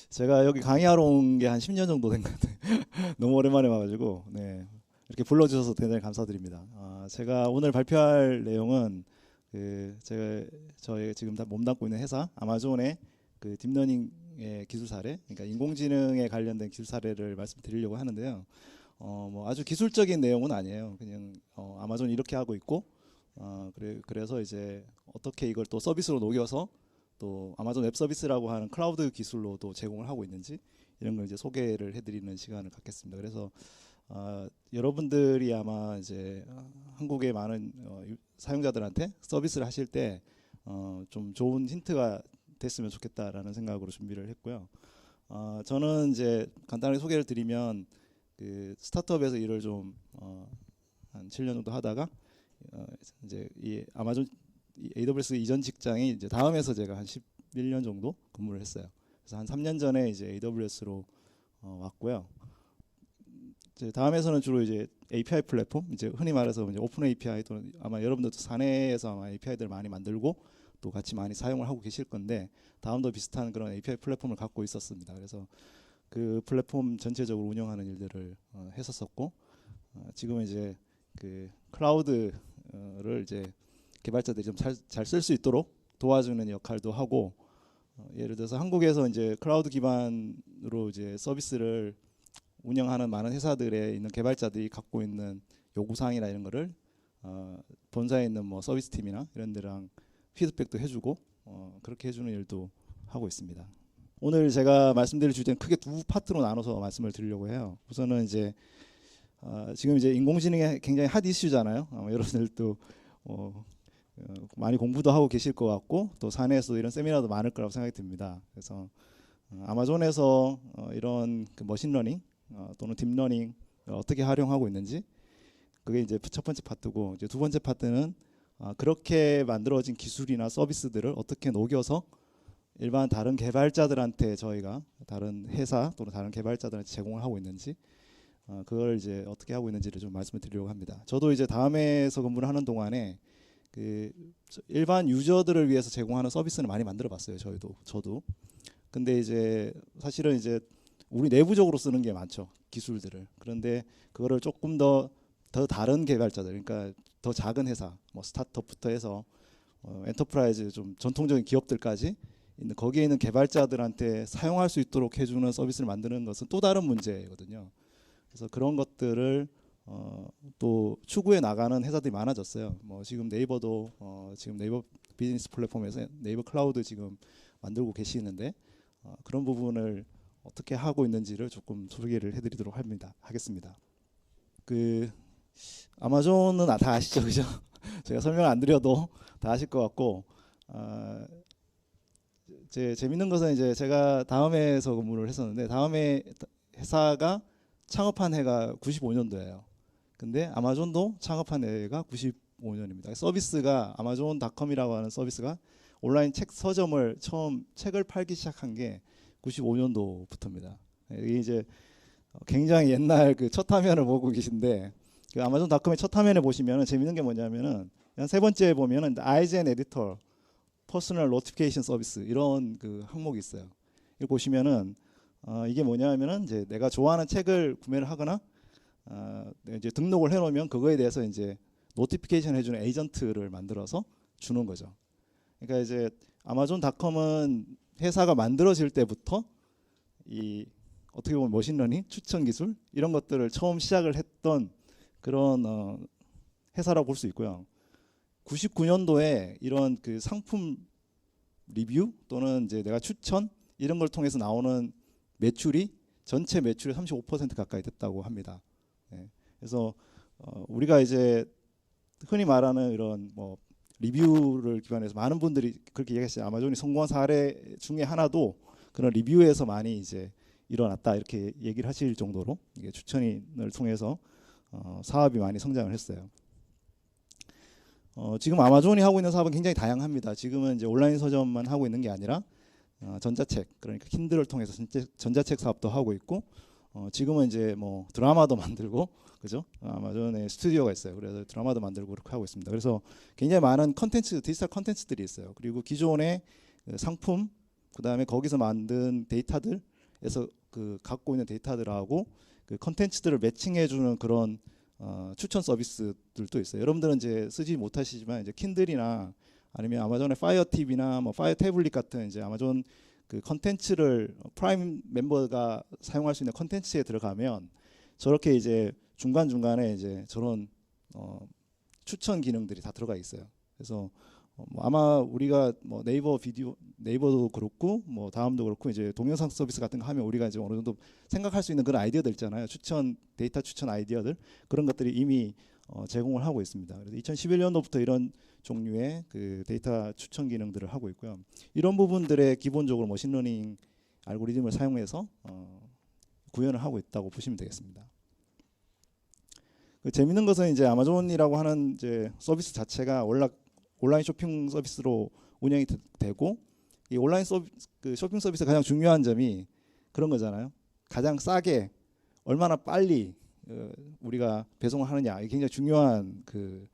제가 여기 강의하러 온 게 한 10년 정도 된 것 같아요. 너무 오랜만에 와가지고 네. 이렇게 불러주셔서 대단히 감사드립니다. 제가 오늘 발표할 내용은 제가 저희 지금 몸담고 있는 회사 아마존의 그 딥러닝의 기술 사례, 그러니까 인공지능에 관련된 기술 사례를 말씀드리려고 하는데요. 뭐 아주 기술적인 내용은 아니에요. 그냥 아마존이 이렇게 하고 있고, 그래서 이제 어떻게 이걸 또 서비스로 녹여서 또 아마존 웹 서비스라고 하는 클라우드 기술로도 제공을 하고 있는지 이런 걸 이제 소개를 해드리는 시간을 갖겠습니다. 그래서 여러분들이 아마 이제 한국의 많은 사용자들한테 서비스를 하실 때 좀 좋은 힌트가 됐으면 좋겠다라는 생각으로 준비를 했고요. 저는 이제 간단하게 소개를 드리면 그 스타트업에서 일을 좀 한 7년 정도 하다가 이제 이 아마존 AWS 이전 직장이 이제 다음에서 제가 한 11년 정도 근무를 했어요. 그래서 한 3년 전에 이제 AWS로 왔고요. 이제 다음에서는 주로 이제 API 플랫폼, 이제 흔히 말해서 이제 오픈 API 또는 아마 여러분들도 사내에서 아마 API들을 많이 만들고 또 같이 많이 사용을 하고 계실 건데 다음도 비슷한 그런 API 플랫폼을 갖고 있었습니다. 그래서 그 플랫폼 전체적으로 운영하는 일들을 했었었고 지금은 이제 그 클라우드를 이제 개발자들이 좀 잘 쓸 수 있도록 도와주는 역할도 하고 예를 들어서 한국에서 이제 클라우드 기반으로 이제 서비스를 운영하는 많은 회사들에 있는 개발자들이 갖고 있는 요구사항이나 이런 거를 본사에 있는 뭐 서비스 팀이나 이런 데랑 피드백도 해주고 그렇게 해주는 일도 하고 있습니다. 오늘 제가 말씀드릴 주제는 크게 두 파트로 나눠서 말씀을 드리려고 해요. 우선은 이제 지금 이제 인공지능이 굉장히 핫 이슈잖아요. 여러분들도 많이 공부도 하고 계실 것 같고 또 사내에서도 이런 세미나도 많을 거라고 생각이 듭니다. 그래서 아마존에서 이런 그 머신러닝 또는 딥러닝 어떻게 활용하고 있는지 그게 이제 첫 번째 파트고 이제 두 번째 파트는 그렇게 만들어진 기술이나 서비스들을 어떻게 녹여서 일반 다른 개발자들한테 저희가 다른 회사 또는 다른 개발자들한테 제공을 하고 있는지 그걸 이제 어떻게 하고 있는지를 좀 말씀을 드리려고 합니다. 저도 이제 다음에서 근무를 하는 동안에 그 일반 유저들을 위해서 제공하는 서비스는 많이 만들어 봤어요. 저도. 근데 이제 사실은 이제 우리 내부적으로 쓰는 게 많죠. 기술들을. 그런데 그거를 조금 더 다른 개발자들, 그러니까 더 작은 회사, 뭐 스타트업부터 해서 엔터프라이즈 좀 전통적인 기업들까지 있는 거기에 있는 개발자들한테 사용할 수 있도록 해주는 서비스를 만드는 것은 또 다른 문제거든요. 그래서 그런 것들을 또 추구해 나가는 회사들이 많아졌어요. 뭐 지금 네이버도 지금 네이버 비즈니스 플랫폼에서 네이버 클라우드 지금 만들고 계시는데 그런 부분을 어떻게 하고 있는지를 조금 소개를 해드리도록 하겠습니다. 그 아마존은 다 아시죠, 그죠? 제가 설명 안 드려도 다 아실 것 같고 재밌는 것은 이제 제가 다음에서 근무를 했었는데 다음에 회사가 창업한 해가 95년도예요. 근데 아마존도 창업한 해가 95년입니다. 서비스가 아마존닷컴이라고 하는 서비스가 온라인 책 서점을 처음 책을 팔기 시작한 게 95년도부터입니다. 이게 이제 굉장히 옛날 그 첫 화면을 보고 계신데 그 아마존닷컴의 첫 화면에 보시면은 재밌는 게 뭐냐면은 세 번째에 보면은 Eyes and Editor, Personal Notification Service 이런 그 항목이 있어요. 이거 보시면은 이게 뭐냐면은 이제 내가 좋아하는 책을 구매를 하거나 이제 등록을 해놓으면 그거에 대해서 이제 노티피케이션 해주는 에이전트를 만들어서 주는 거죠. 그러니까 이제 아마존닷컴은 회사가 만들어질 때부터 이 어떻게 보면 머신러닝, 추천 기술 이런 것들을 처음 시작을 했던 그런 회사라고 볼 수 있고요. 99년도에 이런 그 상품 리뷰 또는 이제 내가 추천 이런 걸 통해서 나오는 매출이 전체 매출의 35% 가까이 됐다고 합니다. 그래서 우리가 이제 흔히 말하는 이런 뭐 리뷰를 기반해서 많은 분들이 그렇게 얘기하시죠. 아마존이 성공한 사례 중에 하나도 그런 리뷰에서 많이 이제 일어났다 이렇게 얘기를 하실 정도로 이게 추천을 통해서 사업이 많이 성장을 했어요. 지금 아마존이 하고 있는 사업은 굉장히 다양합니다. 지금은 이제 온라인 서점만 하고 있는 게 아니라 전자책 그러니까 킨들을 통해서 전자책 사업도 하고 있고 지금은 이제 뭐 드라마도 만들고 그죠? 아마존에 스튜디오가 있어요. 그래서 드라마도 만들고 그렇게 하고 있습니다. 그래서 굉장히 많은 컨텐츠, 디지털 컨텐츠들이 있어요. 그리고 기존의 상품, 그 다음에 거기서 만든 데이터들, 에서 그 갖고 있는 데이터들하고 그 컨텐츠들을 매칭해주는 그런 추천 서비스들도 있어요. 여러분들은 이제 쓰지 못하시지만 이제 킨들이나 아니면 아마존의 파이어 TV나 뭐 파이어 태블릿 같은 이제 아마존 그 컨텐츠를 프라임 멤버가 사용할 수 있는 컨텐츠에 들어가면 저렇게 이제 중간 중간에 이제 저런 추천 기능들이 다 들어가 있어요. 그래서 뭐 아마 우리가 뭐 네이버도 그렇고 뭐 다음도 그렇고 이제 동영상 서비스 같은 거 하면 우리가 이제 어느 정도 생각할 수 있는 그런 아이디어들 있잖아요. 데이터 추천 아이디어들 그런 것들이 이미 제공을 하고 있습니다. 그래서 2011년도부터 이런 종류의 그 데이터 추천 기능들을 하고 있고요. 이런 부분들에 기본적으로 머신러닝 알고리즘을 사용해서 구현을 하고 있다고 보시면 되겠습니다. 그 재밌는 것은 이제 아마존이라고 하는 이제 서비스 자체가 온라인 쇼핑 서비스로 운영이 되고 이 온라인 그 쇼핑 서비스 가장 중요한 점이 그런 거잖아요. 가장 싸게 얼마나 빨리 우리가 배송을 하느냐 이게 굉장히 중요한 그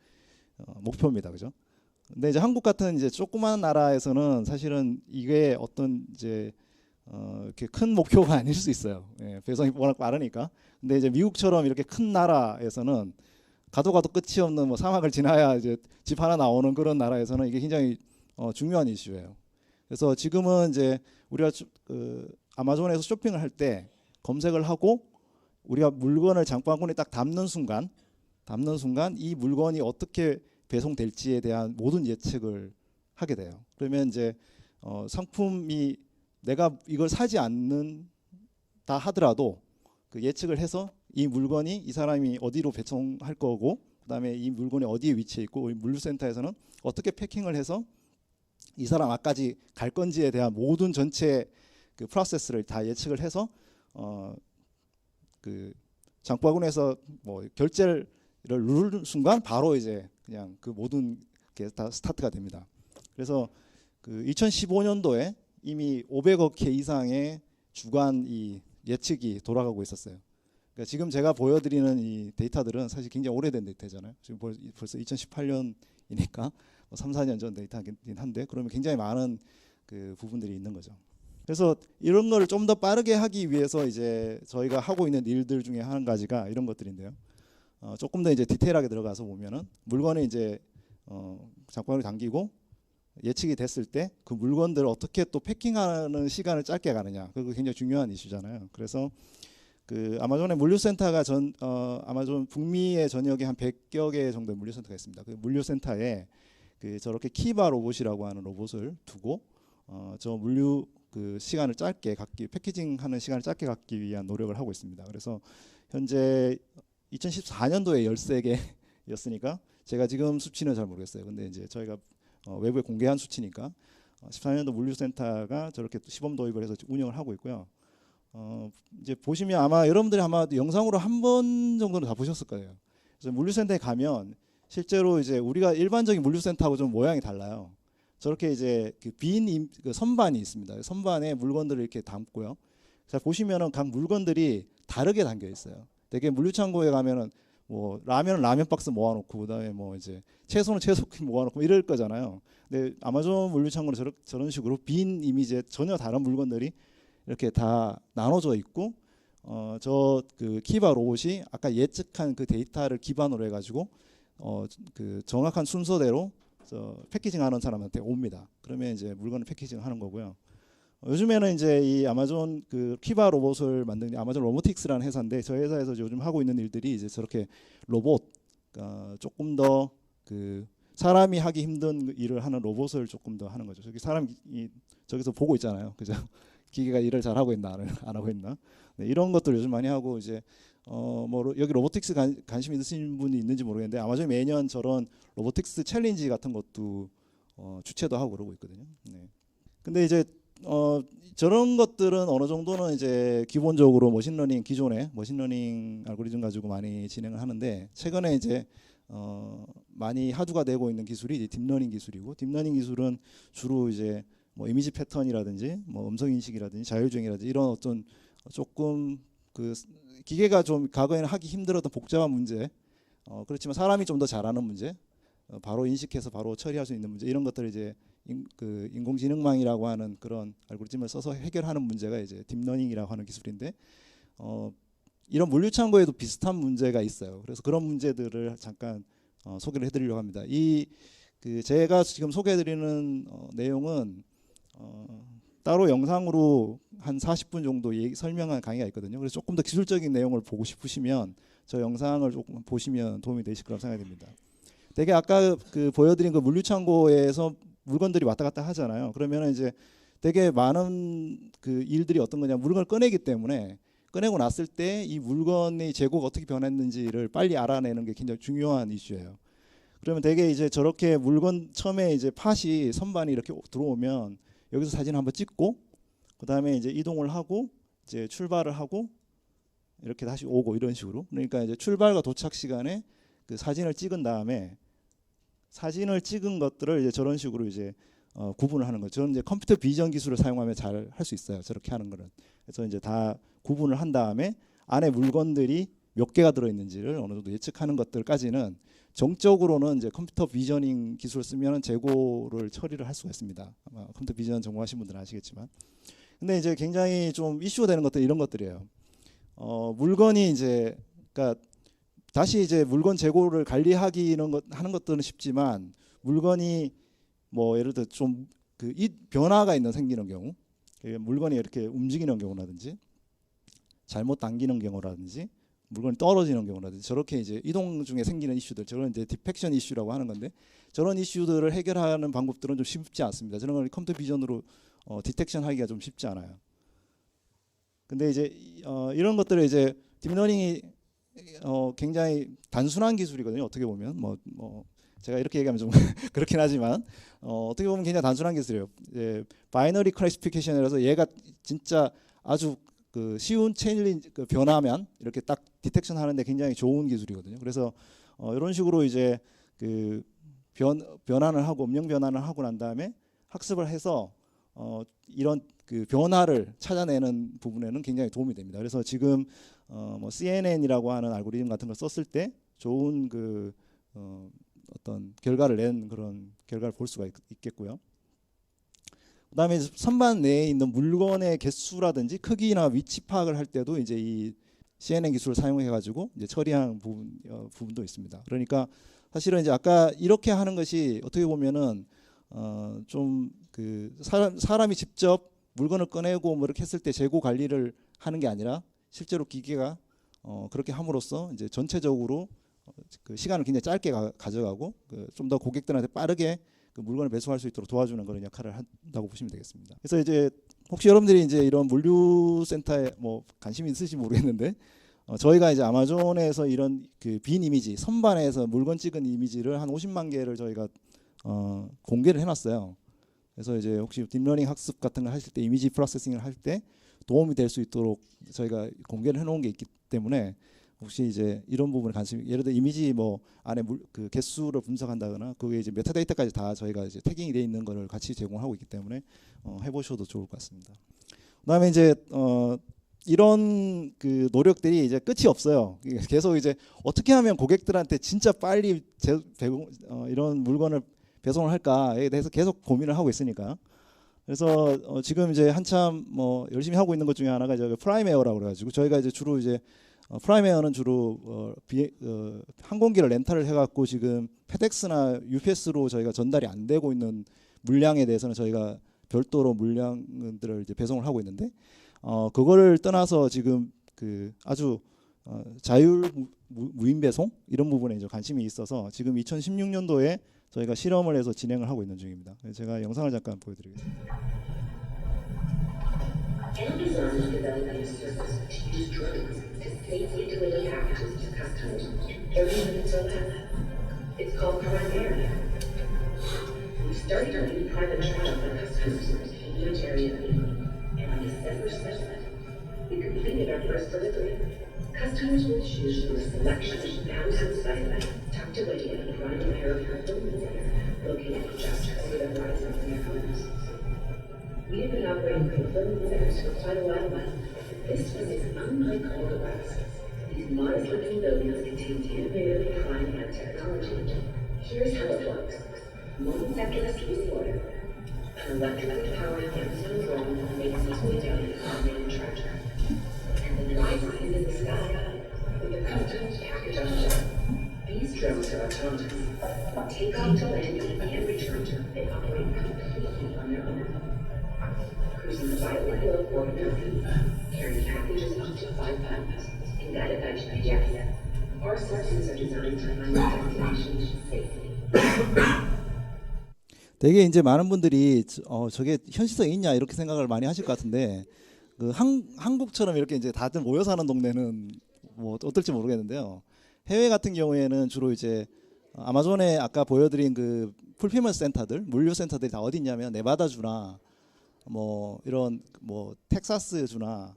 목표입니다, 그죠? 근데 이제 한국 같은 이제 조그마한 나라에서는 사실은 이게 어떤 이제 이렇게 큰 목표가 아닐 수 있어요. 예, 배송이 워낙 빠르니까. 근데 이제 미국처럼 이렇게 큰 나라에서는 가도 끝이 없는 뭐 사막을 지나야 이제 집 하나 나오는 그런 나라에서는 이게 굉장히 중요한 이슈예요. 그래서 지금은 이제 우리가 아마존에서 쇼핑을 할 때 검색을 하고 우리가 물건을 장바구니에 딱 담는 순간 이 물건이 어떻게 배송될지에 대한 모든 예측을 하게 돼요. 그러면 이제 상품이 내가 이걸 사지 않는다 하더라도 그 예측을 해서 이 물건이 이 사람이 어디로 배송할 거고 그다음에 이 물건이 어디에 위치해 있고 우리 물류센터에서는 어떻게 패킹을 해서 이 사람 앞까지 갈 건지에 대한 모든 전체 그 프로세스를 다 예측을 해서 그 장바구니에서 뭐 결제를 누르는 순간 바로 이제 그냥 그 모든 게 다 스타트가 됩니다. 그래서 그 2015년도에 이미 500억 회 이상의 주간 이 예측이 돌아가고 있었어요. 그러니까 지금 제가 보여드리는 이 데이터들은 사실 굉장히 오래된 데이터잖아요. 지금 벌써 2018년이니까 3, 4년 전 데이터긴 한데 그러면 굉장히 많은 그 부분들이 있는 거죠. 그래서 이런 거를 좀 더 빠르게 하기 위해서 이제 저희가 하고 있는 일들 중에 한 가지가 이런 것들인데요. 조금 더 이제 디테일하게 들어가서 보면은 물건을 이제 장바구니에 담기고 예측이 됐을 때 그 물건들을 어떻게 또 패킹하는 시간을 짧게 가느냐 그거 굉장히 중요한 이슈잖아요. 그래서 그 아마존의 물류센터가 아마존 북미의 전역에 한 100여 개 정도의 물류센터가 있습니다. 그 물류센터에 그 저렇게 키바 로봇이라고 하는 로봇을 두고 저 물류 그 시간을 짧게 패키징하는 시간을 짧게 갖기 위한 노력을 하고 있습니다. 그래서 현재 2014년도에 13개였으니까 제가 지금 수치는 잘 모르겠어요. 근데 이제 저희가 외부에 공개한 수치니까 14년도 물류센터가 저렇게 시범 도입을 해서 운영을 하고 있고요. 이제 보시면 아마 여러분들이 아마 영상으로 한 번 정도는 다 보셨을 거예요. 그래서 물류센터에 가면 실제로 이제 우리가 일반적인 물류센터하고 좀 모양이 달라요. 저렇게 이제 그 선반이 있습니다. 선반에 물건들을 이렇게 담고요. 자 보시면은 각 물건들이 다르게 담겨 있어요. 되게 물류창고에 가면은 뭐 라면은 라면 박스 모아놓고 그다음에 뭐 이제 채소는 채소 모아놓고 이럴 거잖아요. 근데 아마존 물류창고는 저런 식으로 빈 이미지에 전혀 다른 물건들이 이렇게 다 나눠져 있고 저 그 키바 로봇이 아까 예측한 그 데이터를 기반으로 해가지고 그 정확한 순서대로 패키징하는 사람한테 옵니다. 그러면 이제 물건을 패키징하는 거고요. 요즘에는 이제 이 아마존 그 키바 로봇을 만든 아마존 로보틱스라는 회사인데 저 회사에서 요즘 하고 있는 일들이 이제 저렇게 로봇 조금 더 그 사람이 하기 힘든 일을 하는 로봇을 조금 더 하는 거죠. 저기 사람이 저기서 보고 있잖아요, 그죠? 기계가 일을 잘 하고 있나 안 하고 있나? 네, 이런 것들 요즘 많이 하고 이제 뭐 여기 로보틱스 관심 있으신 분이 있는지 모르겠는데 아마존이 매년 저런 로보틱스 챌린지 같은 것도 주최도 하고 그러고 있거든요. 네. 근데 이제 저런 것들은 어느 정도는 이제 기본적으로 기존의 머신러닝 알고리즘 가지고 많이 진행을 하는데 최근에 이제 많이 화두가 되고 있는 기술이 이제 딥러닝 기술이고 딥러닝 기술은 주로 이제 뭐 이미지 패턴이라든지 뭐 음성 인식이라든지 자율주행이라든지 이런 어떤 조금 그 기계가 좀 과거에는 하기 힘들었던 복잡한 문제 그렇지만 사람이 좀 더 잘하는 문제 바로 인식해서 바로 처리할 수 있는 문제 이런 것들을 이제 그 인공지능망이라고 하는 그런 알고리즘을 써서 해결하는 문제가 이제 딥러닝이라고 하는 기술인데 이런 물류창고에도 비슷한 문제가 있어요. 그래서 그런 문제들을 잠깐 소개를 해드리려고 합니다. 그 제가 지금 소개해드리는 내용은 따로 영상으로 한 40분 정도 설명한 강의가 있거든요. 그래서 조금 더 기술적인 내용을 보고 싶으시면 저 영상을 조금 보시면 도움이 되실 거라고 생각이 듭니다. 되게 아까 그 보여드린 그 물류창고에서 물건들이 왔다 갔다 하잖아요. 그러면 이제 되게 많은 그 일들이 어떤 거냐, 물건을 꺼내기 때문에 꺼내고 났을 때 이 물건의 재고가 어떻게 변했는지를 빨리 알아내는 게 굉장히 중요한 이슈예요. 그러면 되게 이제 저렇게 물건 처음에 이제 팟이 선반이 이렇게 들어오면 여기서 사진 한번 찍고 그 다음에 이제 이동을 하고 이제 출발을 하고 이렇게 다시 오고 이런 식으로. 그러니까 이제 출발과 도착 시간에 그 사진을 찍은 다음에 사진을 찍은 것들을 이제 저런 식으로 이제 구분을 하는 거죠. 저는 이제 컴퓨터 비전 기술을 사용하면 잘 할 수 있어요. 저렇게 하는 거는. 그래서 이제 다 구분을 한 다음에 안에 물건들이 몇 개가 들어있는지를 어느 정도 예측하는 것들까지는 정적으로는 이제 컴퓨터 비저닝 기술을 쓰면 재고를 처리를 할 수가 있습니다. 아마 컴퓨터 비전 전공하신 분들은 아시겠지만. 근데 이제 굉장히 좀 이슈가 되는 것들 이런 것들이에요. 물건이 이제 그러니까 다시 이제 물건 재고를 관리하기 하는 것들은 쉽지만 물건이 뭐 예를 들어 좀 그 변화가 생기는 경우, 물건이 이렇게 움직이는 경우라든지 잘못 당기는 경우라든지 물건이 떨어지는 경우라든지 저렇게 이제 이동 중에 생기는 이슈들, 저런 이제 디펙션 이슈라고 하는 건데 저런 이슈들을 해결하는 방법들은 좀 쉽지 않습니다. 저런 걸 컴퓨터 비전으로 디텍션 하기가 좀 쉽지 않아요. 근데 이제 이런 것들을 이제 딥러닝이 굉장히 단순한 기술이거든요. 어떻게 보면 뭐 제가 이렇게 얘기하면 좀 그렇긴 하지만 어떻게 보면 굉장히 단순한 기술이에요. 바이너리 클래시피케이션이라서 얘가 진짜 아주 그 쉬운 체인링 그 변화면 이렇게 딱 디텍션 하는데 굉장히 좋은 기술이거든요. 그래서 이런 식으로 이제 그 변환을 하고 음영 변환을 하고 난 다음에 학습을 해서 이런 그 변화를 찾아내는 부분에는 굉장히 도움이 됩니다. 그래서 지금 뭐 CNN이라고 하는 알고리즘 같은 걸 썼을 때 좋은 그 어떤 결과를 낸 그런 결과를 볼 수가 있겠고요. 그다음에 선반 내에 있는 물건의 개수라든지 크기나 위치 파악을 할 때도 이제 이 CNN 기술을 사용해 가지고 이제 처리한 부분도 있습니다. 그러니까 사실은 이제 아까 이렇게 하는 것이 어떻게 보면은 좀 그 사람이 직접 물건을 꺼내고 뭐 이렇게 했을 때 재고 관리를 하는 게 아니라 실제로 기계가 그렇게 함으로써 이제 전체적으로 그 시간을 굉장히 짧게 가져가고 좀 더 고객들한테 빠르게 그 물건을 배송할 수 있도록 도와주는 그런 역할을 한다고 보시면 되겠습니다. 그래서 이제 혹시 여러분들이 이제 이런 물류센터에 뭐 관심이 있으신지 모르겠는데 저희가 이제 아마존에서 이런 그 빈 이미지 선반에서 물건 찍은 이미지를 한 50만 개를 저희가 공개를 해놨어요. 그래서 이제 혹시 딥러닝 학습 같은 걸 하실 때 이미지 프로세싱을 할 때 도움이 될 수 있도록 저희가 공개를 해놓은 게 있기 때문에 혹시 이제 이런 부분에 관심, 예를 들어 이미지 뭐 안에 그 개수를 분석한다거나 그게 이제 메타데이터까지 다 저희가 이제 태깅이 돼 있는 거를 같이 제공하고 있기 때문에 해보셔도 좋을 것 같습니다. 그다음에 이제 이런 그 노력들이 이제 끝이 없어요. 계속 이제 어떻게 하면 고객들한테 진짜 빨리 이런 물건을 배송을 할까에 대해서 계속 고민을 하고 있으니까. 그래서 지금 이제 한참 뭐 열심히 하고 있는 것 중에 하나가 이제 프라임에어라고 그래가지고 저희가 이제 주로 이제 프라임에어는 주로 항공기를 렌탈을 해갖고 지금 페덱스나 UPS로 저희가 전달이 안 되고 있는 물량에 대해서는 저희가 별도로 물량들을 이제 배송을 하고 있는데 그거를 떠나서 지금 그 아주 자율 무인 배송 이런 부분에 이제 관심이 있어서 지금 2016년도에 저희가 실험을 해서 진행을 하고 있는 중입니다. 제가 영상을 잠깐 보여드리겠습니다. Amazon is developing a service to use drones to safely deliver packages to customers every minute or less. It's called Primera. We started a new private trial for customers in each area of England, and on December 7th, we completed our first delivery. Customers will choose from a selection of thousands of sites tucked away in the Primera fulfillment center located just over the horizon from their homes. We have been operating fulfillment centers for quite a while now. This one is unlike all the rest. These modest-looking buildings contain innovative Primera technology. Here's how it works. Moments after receiving the order, An electric-powered Amazon drone makes its way down the automated tractor, and then rises into the sky with a custom package on top. These drones are autonomous. Take off to landing and return. They operate completely on their own, cruising silently below 400 feet, carrying packages up to 5 pounds, and guided by GPS. Our systems are designed to find destinations safely. 되게 이제 많은 분들이 저게 현실성이 있냐 이렇게 생각을 많이 하실 것 같은데 그 한국처럼 이렇게 이제 다들 모여 사는 동네는 뭐 어떨지 모르겠는데요. 해외 같은 경우에는 주로 이제 아마존에 아까 보여드린 그 풀피먼트 센터들, 물류 센터들이 다 어디 있냐면 네바다주나 뭐 이런 뭐 텍사스주나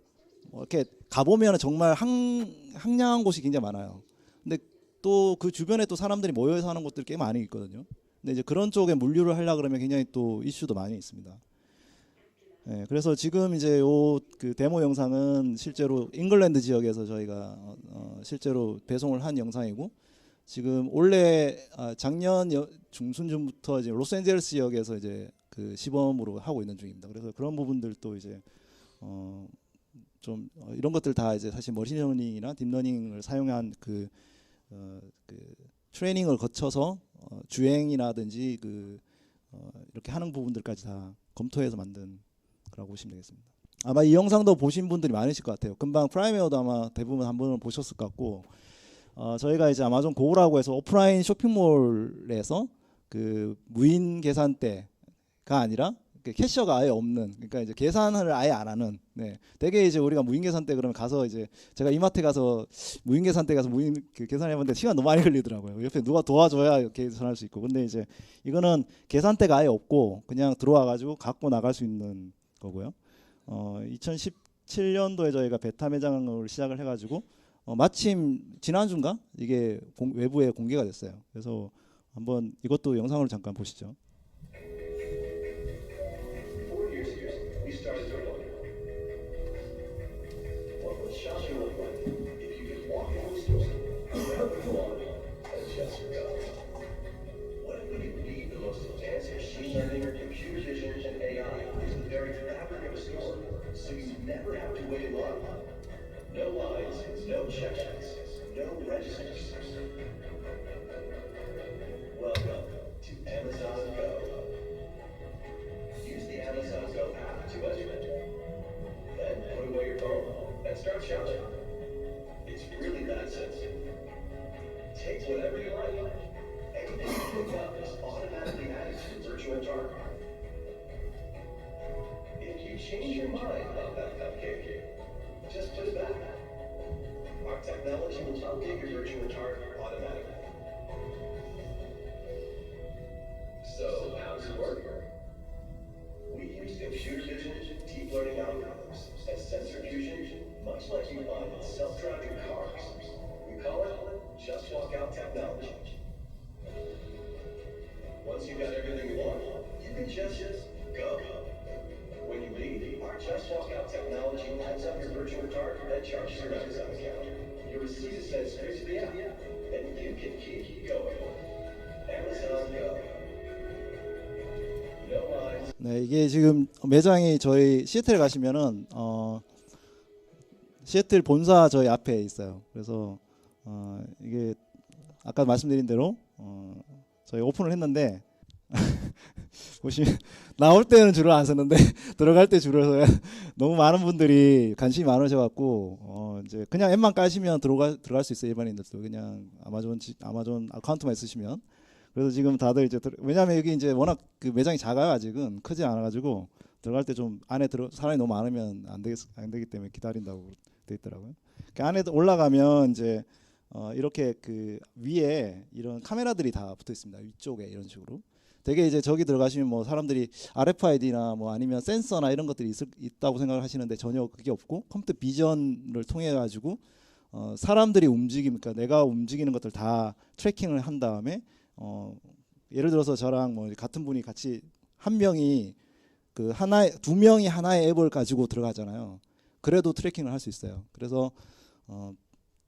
뭐 이렇게 가보면 정말 황량한 곳이 굉장히 많아요. 근데 또 그 주변에 또 사람들이 모여 사는 곳들이 꽤 많이 있거든요. 근데 이제 그런 쪽에 물류를 하려 그러면 굉장히 또 이슈도 많이 있습니다. 네, 그래서 지금 이제 요 그 데모 영상은 실제로 잉글랜드 지역에서 저희가 실제로 배송을 한 영상이고 지금 올해 작년 중순쯤부터 이제 로스앤젤레스 지역에서 이제 그 시범으로 하고 있는 중입니다. 그래서 그런 부분들도 이제 좀 이런 것들 다 이제 사실 머신러닝이나 딥러닝을 사용한 그 트레이닝을 거쳐서 주행이라든지 이렇게 하는 부분들까지 다 검토해서 만든 거라고 보시면 되겠습니다. 아마 이 영상도 보신 분들이 많으실 것 같아요. 금방 프라임웨어도 아마 대부분 한 번은 보셨을 것 같고 저희가 이제 아마존 고라고 해서 오프라인 쇼핑몰에서 그 무인 계산대가 아니라 캐셔가 아예 없는, 그러니까 이제 계산을 아예 안 하는. 네, 되게 이제 우리가 무인 계산대 그러면 가서 이제 제가 이마트 가서 무인 계산대 가서 무인 계산해봤는데 시간 너무 많이 걸리더라고요. 옆에 누가 도와줘야 계산할 수 있고. 근데 이제 이거는 계산대가 아예 없고 그냥 들어와가지고 갖고 나갈 수 있는 거고요. 2017년도에 저희가 베타 매장을 시작을 해가지고 마침 지난주인가 이게 외부에 공개가 됐어요. 그래서 한번 이것도 영상으로 잠깐 보시죠. Shopping look like if you could walk into a store, grab the lawn, and just go? What if we could weave the most advanced machine learning, computer vision, and AI into the very fabric of a store, so you never have to wait in line? No lines, no check-ins, no registers. Welcome to Amazon Go. Use the Amazon Go app to enter. Then put away your phone and start shopping. It's really that simple. Take whatever you like. Anything you pick up is automatically added to the virtual cart. If you change your mind about that cupcake, just put it back. Our technology will update your virtual cart automatically. So, how does it work? We use computer vision, deep learning algorithms, and sensor fusion, much like you find in self-driving cars. We call it Just Walk Out technology. Once you've got everything you want, you can just go. When you leave, our Just Walk Out technology lights up your virtual cart and charges your Amazon account. Your receipt is sent straight to the app, and you can keep going. Amazon Go. 네, 이게 지금 매장이 저희 시애틀에 가시면은 시애틀 본사 저희 앞에 있어요. 그래서 이게 아까 말씀드린 대로 저희 오픈을 했는데 보시면 나올 때는 줄을 안 섰는데 들어갈 때 줄을 서요. 너무 많은 분들이 관심이 많으셔갖고 이제 그냥 앱만 까시면 들어갈 수 있어요. 일반인들도 그냥 아마존 아카운트만 있으시면. 그래서 지금 다들 이제 왜냐하면 여기 이제 워낙 그 매장이 작아요. 아직은 크지 않아가지고 들어갈 때 좀 안에 사람이 너무 많으면 안 되기 때문에 기다린다고 돼 있더라고요. 그 안에 올라가면 이제 이렇게 그 위에 이런 카메라들이 다 붙어 있습니다. 위쪽에 이런 식으로. 되게 이제 저기 들어가시면 뭐 사람들이 RFID나 뭐 아니면 센서나 이런 것들이 있다고 생각을 하시는데 전혀 그게 없고 컴퓨터 비전을 통해 가지고 사람들이 그러니까 내가 움직이는 것들 다 트래킹을 한 다음에 예를 들어서 저랑 뭐 같은 분이 같이 한 명이 두 명이 하나의 앱을 가지고 들어가잖아요. 그래도 트래킹을 할 수 있어요. 그래서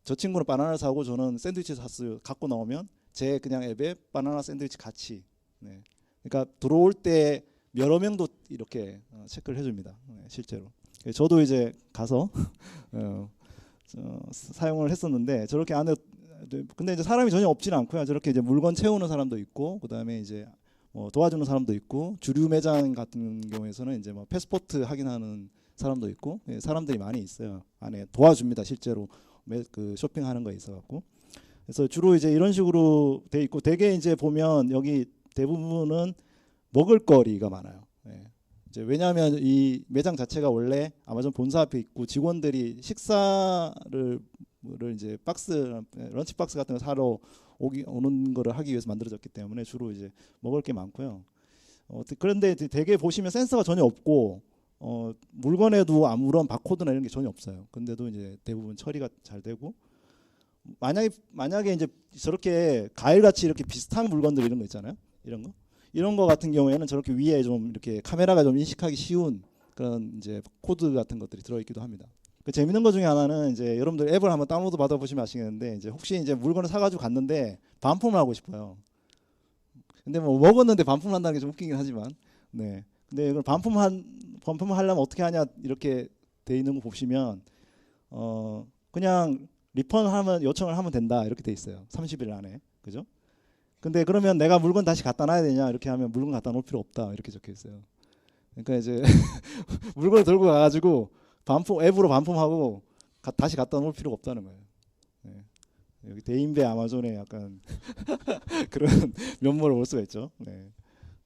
저 친구는 바나나를 사고 저는 샌드위치 샀어요. 갖고 나오면 제 그냥 앱에 바나나 샌드위치 같이. 네. 그러니까 들어올 때 여러 명도 이렇게 체크를 해줍니다. 실제로. 저도 이제 가서 사용을 했었는데 저렇게 안에 근데 이제 사람이 전혀 없지는 않고요. 저렇게 이제 물건 채우는 사람도 있고 그다음에 이제 도와주는 사람도 있고 주류 매장 같은 경우에서는 이제 뭐 패스포트 확인하는 사람도 있고 사람들이 많이 있어요. 안에 도와줍니다. 실제로 그 쇼핑하는 거에 있어 갖고. 그래서 주로 이제 이런 식으로 돼 있고 대개 이제 보면 여기 대부분은 먹을거리가 많아요. 이제 왜냐하면 이 매장 자체가 원래 아마존 본사 앞에 있고 직원들이 식사를 이제 런치 박스 같은 거 사러 오는 거를 하기 위해서 만들어졌기 때문에 주로 이제 먹을 게 많고요. 그런데 대개 보시면 센서가 전혀 없고 물건에도 아무런 바코드나 이런 게 전혀 없어요. 근데도 이제 대부분 처리가 잘 되고 만약에 이제 저렇게 과일같이 이렇게 비슷한 물건들 이런 거 있잖아요. 이런 거 같은 경우에는 저렇게 위에 좀 이렇게 카메라가 좀 인식하기 쉬운 그런 이제 코드 같은 것들이 들어있기도 합니다. 그 재밌는 것 중에 하나는 이제 여러분들 앱을 한번 다운로드 받아보시면 아시겠는데 이제 혹시 이제 물건을 사가지고 갔는데 반품을 하고 싶어요. 근데 뭐 먹었는데 반품을 한다는 게 좀 웃기긴 하지만 네. 근데 이걸 반품을 하려면 어떻게 하냐 이렇게 돼 있는 거 보시면 그냥 리펀하면 요청을 하면 된다 이렇게 돼 있어요. 30일 안에. 그죠? 근데 그러면 내가 물건 다시 갖다 놔야 되냐 이렇게 하면 물건 갖다 놓을 필요 없다 이렇게 적혀 있어요. 그러니까 이제 물건을 들고 가가지고 앱으로 반품하고 다시 갖다 놓을 필요가 없다는 거예요. 네. 여기 대인배 아마존의 약간 그런 면모를 볼 수가 있죠. 네.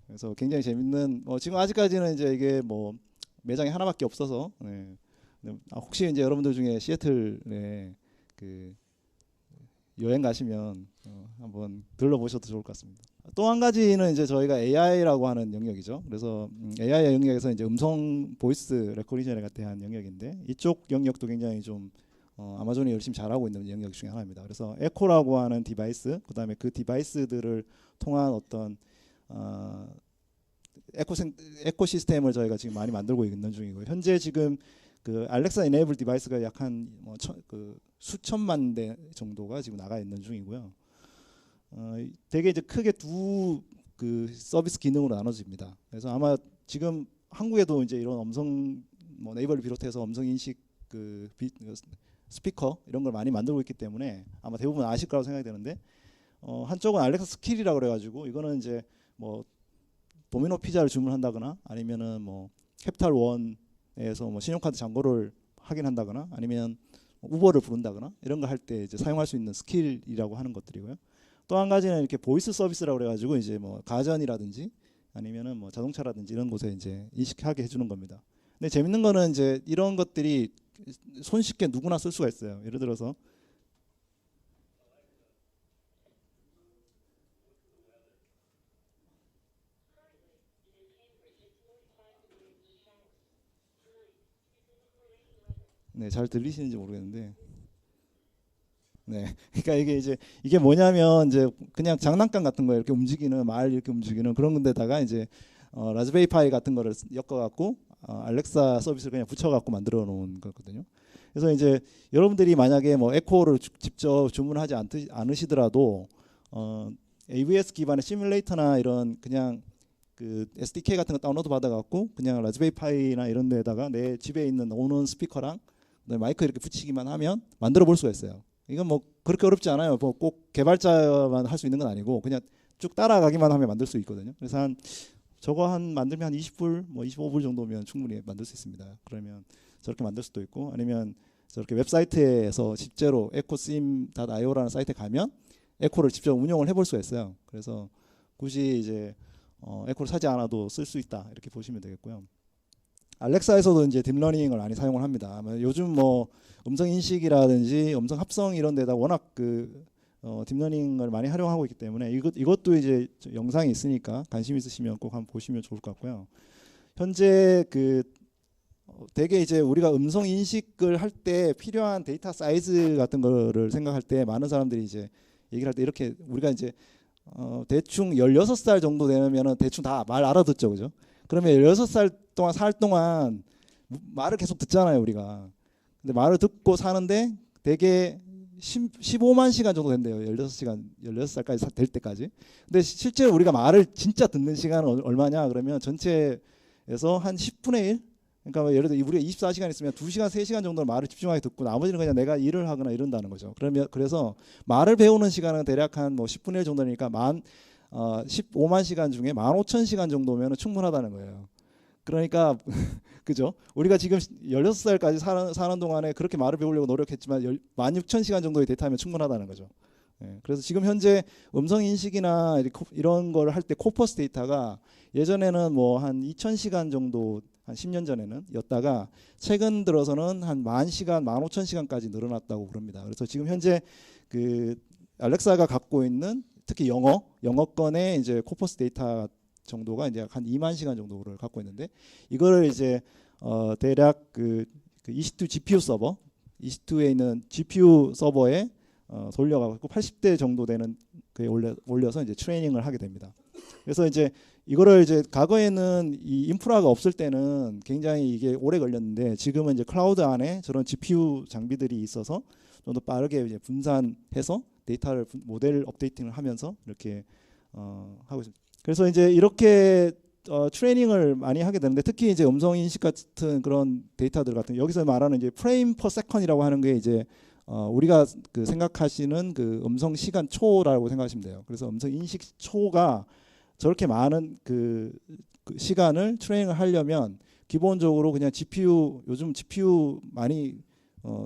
그래서 굉장히 재밌는 지금 아직까지는 이제 이게 뭐 매장이 하나밖에 없어서 네. 혹시 이제 여러분들 중에 시애틀에 그 여행 가시면 한번 들러보셔도 좋을 것 같습니다. 또 한 가지는 이제 저희가 AI라고 하는 영역이죠. 그래서 AI 영역에서 이제 음성 보이스 레코니션에 대한 영역인데 이쪽 영역도 굉장히 좀 아마존이 열심히 잘하고 있는 영역 중에 하나입니다. 그래서 에코라고 하는 디바이스, 그다음에 그 디바이스들을 통한 어떤 에코시스템을 저희가 지금 많이 만들고 있는 중이고요. 현재 지금 그 알렉사 이네이블 디바이스가 약 한 수천만 대 정도가 지금 나가 있는 중이고요. 되게 이제 크게 두 그 서비스 기능으로 나눠집니다. 그래서 아마 지금 한국에도 이제 이런 네이버를 비롯해서 음성 인식 스피커 이런 걸 많이 만들고 있기 때문에 아마 대부분 아실 거라고 생각이 되는데 한쪽은 알렉사 스킬이라고 그래가지고 이거는 이제 뭐 도미노 피자를 주문한다거나 아니면은 뭐 캐피탈 원에서 뭐 신용카드 잔고를 확인한다거나 아니면 우버를 부른다거나 이런 거 할 때 이제 사용할 수 있는 스킬이라고 하는 것들이고요. 또 한 가지는 이렇게 보이스 서비스라고 그래가지고 이제 뭐 가전이라든지 아니면은 뭐 자동차라든지 이런 곳에 이제 인식하게 해주는 겁니다. 근데 재밌는 거는 이제 이런 것들이 손쉽게 누구나 쓸 수가 있어요. 예를 들어서 네, 잘 들리시는지 모르겠는데 네, 그러니까 이게 뭐냐면 이제 그냥 장난감 같은 거예요. 이렇게 움직이는 말 이렇게 움직이는 그런 건데다가 이제 라즈베리 파이 같은 거를 엮어갖고 알렉사 서비스를 그냥 붙여갖고 만들어 놓은 거거든요. 그래서 이제 여러분들이 만약에 뭐 에코를 직접 주문하지 않으시더라도 AWS 기반의 시뮬레이터나 이런 그냥 그 SDK 같은 거 다운로드 받아갖고 그냥 라즈베리 파이나 이런 데다가 내 집에 있는 오는 스피커랑 마이크 이렇게 붙이기만 하면 만들어 볼 수가 있어요. 이건 뭐 그렇게 어렵지 않아요. 뭐 꼭 개발자만 할 수 있는 건 아니고 그냥 쭉 따라가기만 하면 만들 수 있거든요. 그래서 저거 만들면 한 20불, 뭐 25불 정도면 충분히 만들 수 있습니다. 그러면 저렇게 만들 수도 있고 아니면 저렇게 웹사이트에서 실제로 ecosim.io라는 사이트에 가면 에코를 직접 운영을 해볼 수가 있어요. 그래서 굳이 이제 에코를 사지 않아도 쓸 수 있다 이렇게 보시면 되겠고요. 알렉사에서도 이제 딥러닝을 많이 사용을 합니다. 요즘 뭐 음성 인식이라든지 음성 합성 이런 데다 워낙 딥러닝을 많이 활용하고 있기 때문에 이것도 이제 영상이 있으니까 관심 있으시면 꼭 한번 보시면 좋을 것 같고요. 현재 되게 이제 우리가 음성 인식을 할 때 필요한 데이터 사이즈 같은 거를 생각할 때 많은 사람들이 이제 얘기를 할 때 이렇게 우리가 이제 대충 16살 정도 되면은 대충 다 말 알아듣죠, 그죠? 그러면 16살 동안 살 동안 말을 계속 듣잖아요, 우리가. 근데 말을 듣고 사는데 되게 15만 시간 정도 된대요. 16시간, 16살까지 될 때까지. 근데 실제로 우리가 말을 진짜 듣는 시간은 얼마냐 그러면 전체에서 한 10분의 1? 그러니까 뭐 예를 들어 우리가 24시간 있으면 2시간, 3시간 정도는 말을 집중하게 듣고 나머지는 그냥 내가 일을 하거나 이런다는 거죠. 그래서 말을 배우는 시간은 대략 한 뭐 10분의 1 정도니까 15만 시간 중에 15,000시간 정도면 충분하다는 거예요. 그러니까 그죠? 우리가 지금 16살까지 사는 동안에 그렇게 말을 배우려고 노력했지만 16,000시간 정도의 데이터면 충분하다는 거죠. 예, 그래서 지금 현재 음성 인식이나 이런 걸 할 때 코퍼스 데이터가 예전에는 뭐 한 2,000시간 정도 한 10년 전에는 였다가 최근 들어서는 한 10,000시간, 15,000시간까지 늘어났다고 그럽니다. 그래서 지금 현재 그 알렉사가 갖고 있는 특히 영어권의 이제 코퍼스 데이터 정도가 이제 한 2만 시간 정도를 갖고 있는데 이거를 이제 대략 그 EC2 GPU 서버, EC2에 있는 GPU 서버에 돌려가지고 80대 정도 되는 그에 올려서 이제 트레이닝을 하게 됩니다. 그래서 이제 이거를 이제 과거에는 이 인프라가 없을 때는 굉장히 이게 오래 걸렸는데 지금은 이제 클라우드 안에 저런 GPU 장비들이 있어서 좀 더 빠르게 이제 분산해서 데이터를 모델 업데이팅을 하면서 이렇게 하고 있습니다. 그래서 이제 이렇게 트레이닝을 많이 하게 되는데 특히 이제 음성 인식 같은 그런 데이터들 같은 여기서 말하는 이제 프레임 퍼 세컨이라고 하는 게 이제 우리가 그 생각하시는 그 음성 시간 초라고 생각하시면 돼요. 그래서 음성 인식 초가 저렇게 많은 그 시간을 트레이닝을 하려면 기본적으로 그냥 GPU 요즘 GPU 많이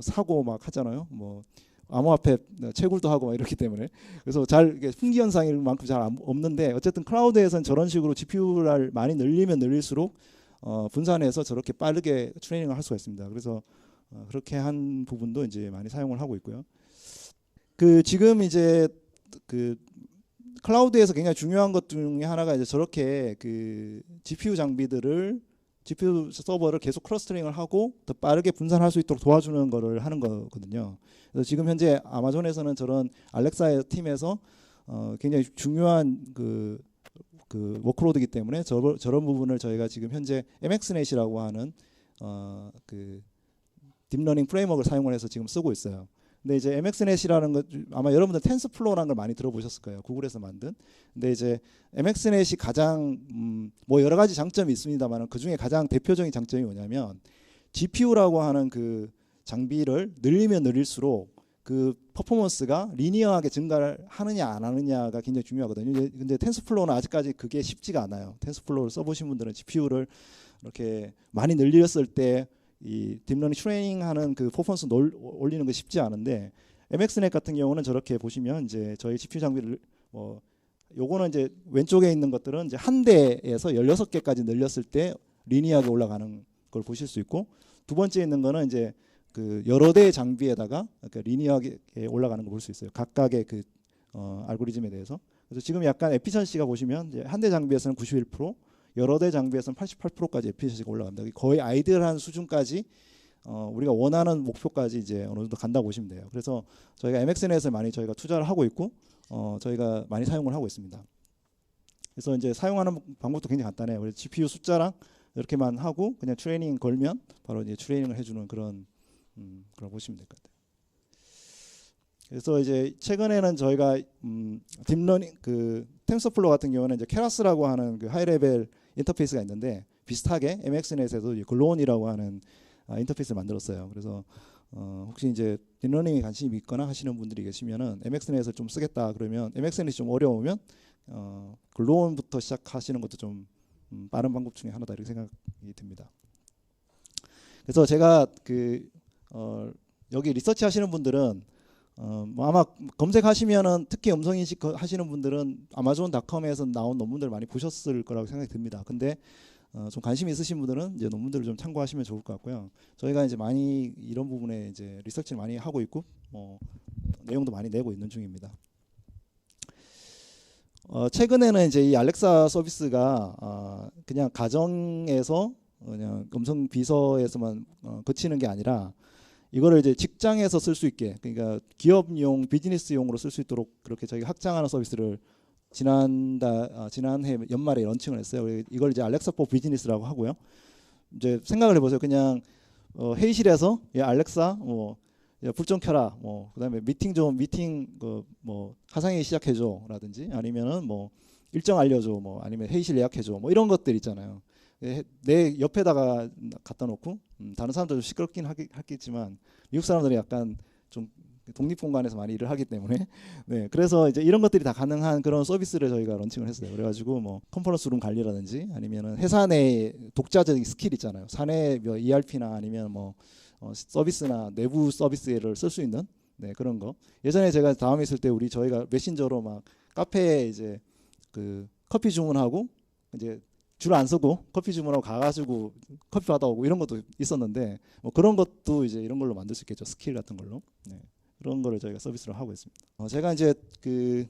사고 막 하잖아요. 뭐 암호화폐 채굴도 하고 막 이렇기 때문에 그래서 잘 이게 풍기 현상일 만큼 잘 없는데 어쨌든 클라우드에서는 저런 식으로 GPU를 많이 늘리면 늘릴수록 분산해서 저렇게 빠르게 트레이닝을 할 수가 있습니다. 그래서 그렇게 한 부분도 이제 많이 사용을 하고 있고요. 그 지금 이제 그 클라우드에서 굉장히 중요한 것 중에 하나가 이제 저렇게 그 GPU 장비들을 GPU 서버를 계속 클러스터링을 하고 더 빠르게 분산할 수 있도록 도와주는 거를 하는 거거든요. 그래서 지금 현재 아마존에서는 저런 알렉사 팀에서 굉장히 중요한 그 워크로드이기 때문에 저런 부분을 저희가 지금 현재 MXNet이라고 하는 그 딥러닝 프레임워크를 사용을 해서 지금 쓰고 있어요. 근데 이제 MXNet이라는 것 아마 여러분들 텐스플로우라는 걸 많이 들어보셨을 거예요. 구글에서 만든. 근데 이제 MXNet이 가장 뭐 여러 가지 장점이 있습니다만 그 중에 가장 대표적인 장점이 뭐냐면 GPU라고 하는 그 장비를 늘리면 늘릴수록 그 퍼포먼스가 리니어하게 증가를 하느냐 안 하느냐가 굉장히 중요하거든요. 근데 텐스플로우는 아직까지 그게 쉽지가 않아요. 텐스플로우를 써보신 분들은 GPU를 이렇게 많이 늘렸을 때 이 딥러닝 트레이닝하는 그 퍼포먼스 올리는 거 쉽지 않은데 MXNet 같은 경우는 저렇게 보시면 이제 저희 GPU 장비를 요거는 이제 왼쪽에 있는 것들은 이제 한 대에서 16개까지 늘렸을 때 리니어하게 올라가는 걸 보실 수 있고 두 번째 있는 거는 이제 그 여러 대의 장비에다가 그러니까 리니어하게 올라가는 걸 볼 수 있어요. 각각의 그 알고리즘에 대해서. 그래서 지금 약간 에피션시가 보시면 이제 한 대 장비에서는 91%, 여러 대 장비에서는 88%까지 에피션시가 올라갑니다. 거의 아이디얼한 수준까지 우리가 원하는 목표까지 이제 어느 정도 간다고 보시면 돼요. 그래서 저희가 MXNet을 많이 저희가 투자를 하고 있고 저희가 많이 사용을 하고 있습니다. 그래서 이제 사용하는 방법도 굉장히 간단해요. 그래서 GPU 숫자랑 이렇게만 하고 그냥 트레이닝 걸면 바로 이제 트레이닝을 해주는 그런 보시면 될 것 같아요. 그래서 이제 최근에는 저희가 딥러닝 그 텐서플로우 같은 경우는 이제 케라스라고 하는 그 하이레벨 인터페이스가 있는데 비슷하게 MXNet에도 글로온이라고 하는 인터페이스를 만들었어요. 그래서 혹시 이제 딥러닝에 관심이 있거나 하시는 분들이 계시면은 MXNet을 좀 쓰겠다 그러면 MXNet이 좀 어려우면 글로온부터 시작하시는 것도 좀 빠른 방법 중에 하나다 이렇게 생각이 듭니다. 그래서 제가 여기 리서치 하시는 분들은 뭐 아마 검색하시면은 특히 음성인식 하시는 분들은 아마존.com에서 나온 논문들 많이 보셨을 거라고 생각이 듭니다. 근데 좀 관심 있으신 분들은 이제 논문들을 좀 참고하시면 좋을 것 같고요. 저희가 이제 많이 이런 부분에 이제 리서치를 많이 하고 있고 내용도 많이 내고 있는 중입니다. 최근에는 이제 이 알렉사 서비스가 그냥 가정에서 그냥 음성 비서에서만 그치는 게 아니라 이거를 이제 직장에서 쓸 수 있게 그러니까 기업용 비즈니스용으로 쓸 수 있도록 그렇게 저희가 확장하는 서비스를 지난해 연말에 런칭을 했어요. 이걸 이제 알렉사 포 비즈니스라고 하고요. 이제 생각을 해보세요. 그냥 회의실에서 알렉사 불 좀 켜라. 뭐 그다음에 미팅 뭐 화상회의 시작해줘라든지 아니면은 뭐 일정 알려줘. 뭐 아니면 회의실 예약해줘. 뭐 이런 것들 있잖아요. 내 옆에다가 갖다 놓고 다른 사람들도 시끄럽긴 하겠지만 미국 사람들이 약간 좀 독립 공간에서 많이 일을 하기 때문에 네 그래서 이제 이런 것들이 다 가능한 그런 서비스를 저희가 런칭을 했어요. 그래가지고 뭐 컨퍼런스 룸 관리라든지 아니면은 회사 내 독자적인 스킬 있잖아요. 사내 뭐 ERP나 아니면 뭐 서비스나 내부 서비스를 쓸 수 있는 네 그런 거. 예전에 제가 다음에 있을 때 저희가 메신저로 막 카페에 이제 그 커피 주문하고 이제 줄 안 서고 커피 주문하고 가가지고 커피 받아오고 이런 것도 있었는데 뭐 그런 것도 이제 이런 걸로 만들 수 있겠죠. 스킬 같은 걸로. 네. 그런 거를 저희가 서비스로 하고 있습니다. 제가 이제 그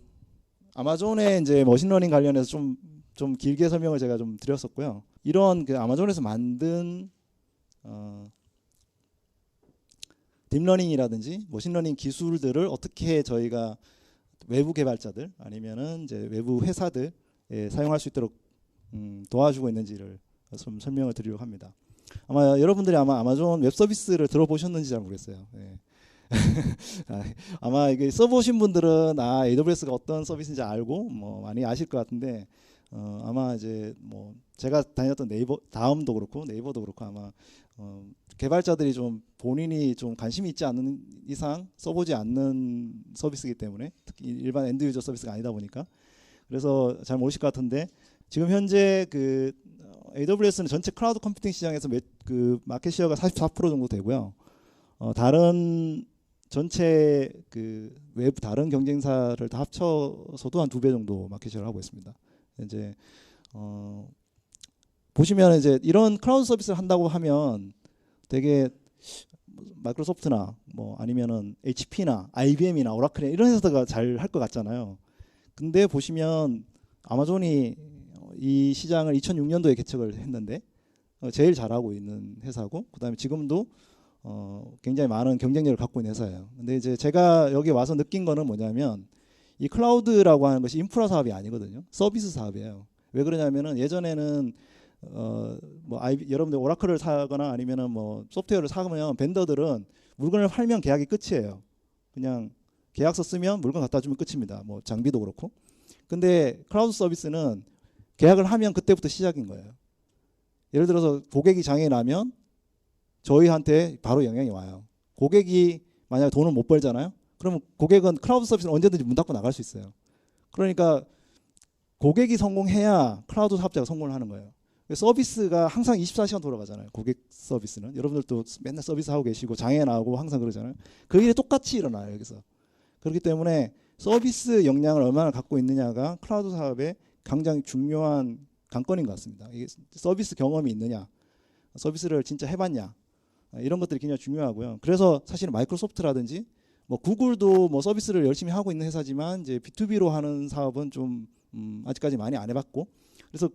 아마존의 이제 머신러닝 관련해서 좀 길게 설명을 제가 좀 드렸었고요. 이런 그 아마존에서 만든 딥러닝이라든지 머신러닝 기술들을 어떻게 저희가 외부 개발자들 아니면은 이제 외부 회사들에 사용할 수 있도록 도와주고 있는지를 좀 설명을 드리려고 합니다. 아마 여러분들이 아마존 웹 서비스를 들어보셨는지 잘 모르겠어요. 네. 아마 이게 써보신 분들은 AWS가 어떤 서비스인지 알고 뭐 많이 아실 것 같은데 아마 이제 뭐 제가 다녔던 네이버 다음도 그렇고 네이버도 그렇고 아마 개발자들이 좀 본인이 좀 관심이 있지 않는 이상 써보지 않는 서비스이기 때문에 특히 일반 엔드 유저 서비스가 아니다 보니까 그래서 잘 모르실 것 같은데 지금 현재 그 AWS는 전체 클라우드 컴퓨팅 시장에서 그 마켓 시어가 44% 정도 되고요. 다른 전체 그 외부 다른 경쟁사를 다 합쳐서도 한 2배 정도 마켓 시어를 하고 있습니다. 이제 보시면 이제 이런 클라우드 서비스를 한다고 하면 되게 마이크로소프트나 뭐 아니면은 HP나 IBM이나 오라클이나 이런 회사가 잘 할 것 같잖아요. 근데 보시면 아마존이 이 시장을 2006년도에 개척을 했는데 제일 잘하고 있는 회사고 그다음에 지금도 굉장히 많은 경쟁력을 갖고 있는 회사예요. 근데 이제 제가 여기 와서 느낀 거는 뭐냐면 이 클라우드라고 하는 것이 인프라 사업이 아니거든요. 서비스 사업이에요. 왜 그러냐면은 예전에는 뭐 여러분들 오라클을 사거나 아니면은 뭐 소프트웨어를 사면 벤더들은 물건을 팔면 계약이 끝이에요. 그냥 계약서 쓰면 물건 갖다 주면 끝입니다. 뭐 장비도 그렇고. 근데 클라우드 서비스는 계약을 하면 그때부터 시작인 거예요. 예를 들어서 고객이 장애 나면 저희한테 바로 영향이 와요. 고객이 만약에 돈을 못 벌잖아요. 그러면 고객은 클라우드 서비스는 언제든지 문 닫고 나갈 수 있어요. 그러니까 고객이 성공해야 클라우드 사업자가 성공을 하는 거예요. 서비스가 항상 24시간 돌아가잖아요. 고객 서비스는. 여러분들도 맨날 서비스 하고 계시고 장애 나고 항상 그러잖아요. 그 일이 똑같이 일어나요. 여기서. 그렇기 때문에 서비스 역량을 얼마나 갖고 있느냐가 클라우드 사업의 굉장히 중요한 관건인 것 같습니다. 이게 서비스 경험이 있느냐, 서비스를 진짜 해봤냐, 이런 것들이 굉장히 중요하고요. 그래서 사실 마이크로소프트라든지 뭐 구글도 뭐 서비스를 열심히 하고 있는 회사지만 이제 B2B로 하는 사업은 좀 아직까지 많이 안 해봤고, 그래서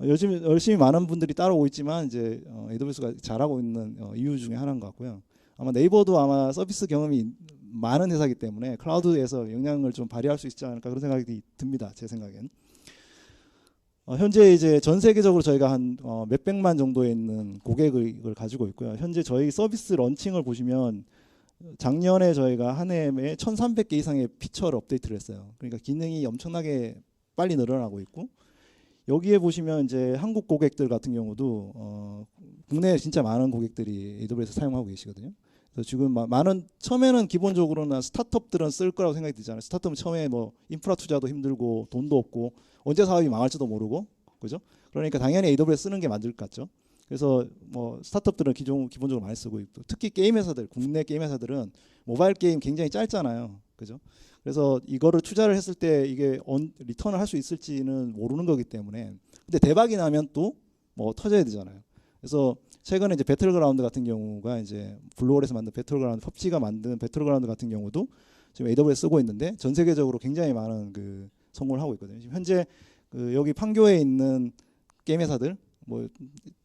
요즘 열심히 많은 분들이 따라오고 있지만 이제 AWS가 잘하고 있는 이유 중에 하나인 것 같고요. 아마 네이버도 아마 서비스 경험이 많은 회사이기 때문에 클라우드에서 영향을 좀 발휘할 수 있지 않을까 그런 생각이 듭니다. 제 생각엔. 현재 이제 전 세계적으로 저희가 한 몇백만 정도에 있는 고객을 가지고 있고요. 현재 저희 서비스 런칭을 보시면 작년에 저희가 한 해에 1,300개 이상의 피처를 업데이트를 했어요. 그러니까 기능이 엄청나게 빨리 늘어나고 있고, 여기에 보시면 이제 한국 고객들 같은 경우도 국내에 진짜 많은 고객들이 AWS 사용하고 계시거든요. 그래서 지금 많은 처음에는 기본적으로는 스타트업들은 쓸 거라고 생각이 들잖아요. 스타트업은 처음에 뭐 인프라 투자도 힘들고 돈도 없고 언제 사업이 망할지도 모르고, 그죠? 그러니까 당연히 AWS 쓰는 게 맞을 것 같죠. 그래서 뭐 스타트업들은 기본적으로 많이 쓰고 있고, 특히 게임 회사들, 국내 게임 회사들은 모바일 게임 굉장히 짧잖아요, 그죠? 그래서 이거를 투자를 했을 때 이게 리턴을 할 수 있을지는 모르는 거기 때문에, 근데 대박이 나면 또 뭐 터져야 되잖아요. 그래서 최근에 이제 배틀그라운드 같은 경우가 이제 블루홀에서 만든 배틀그라운드, 펍지가 만든 배틀그라운드 같은 경우도 지금 AWS 쓰고 있는데 전 세계적으로 굉장히 많은 그 성공을 하고 있거든요. 지금 현재 그 여기 판교에 있는 게임 회사들 뭐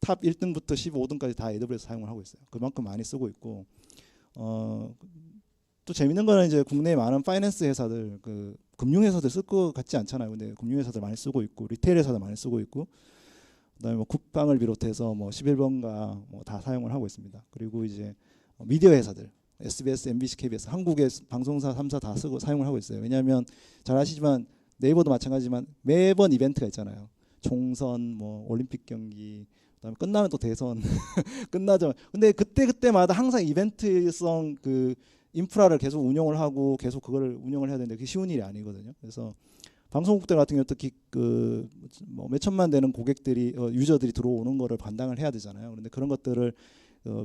탑 1등부터 15등까지 다 AWS 사용을 하고 있어요. 그만큼 많이 쓰고 있고, 또 재밌는 거는 이제 국내에 많은 파이낸스 회사들, 그 금융 회사들 쓸 것 같지 않잖아요. 근데 금융 회사들 많이 쓰고 있고, 리테일 회사들 많이 쓰고 있고, 그다음에 뭐 국방을 비롯해서 뭐 11번가 뭐 다 사용을 하고 있습니다. 그리고 이제 미디어 회사들, SBS, MBC, KBS 한국의 방송사 3사 다 쓰고 사용을 하고 있어요. 왜냐하면 잘 아시지만 네이버도 마찬가지지만 매번 이벤트가 있잖아요. 총선, 뭐 올림픽 경기, 그다음에 끝나면 또 대선 끝나죠. 근데 그때마다 항상 이벤트성 그 인프라를 계속 운영을 하고 계속 그걸 운영을 해야 되는데 그게 쉬운 일이 아니거든요. 그래서 방송국들 같은 경우 특히 그뭐 몇천만 되는 고객들이 유저들이 들어오는 거를 감당을 해야 되잖아요. 그런데 그런 것들을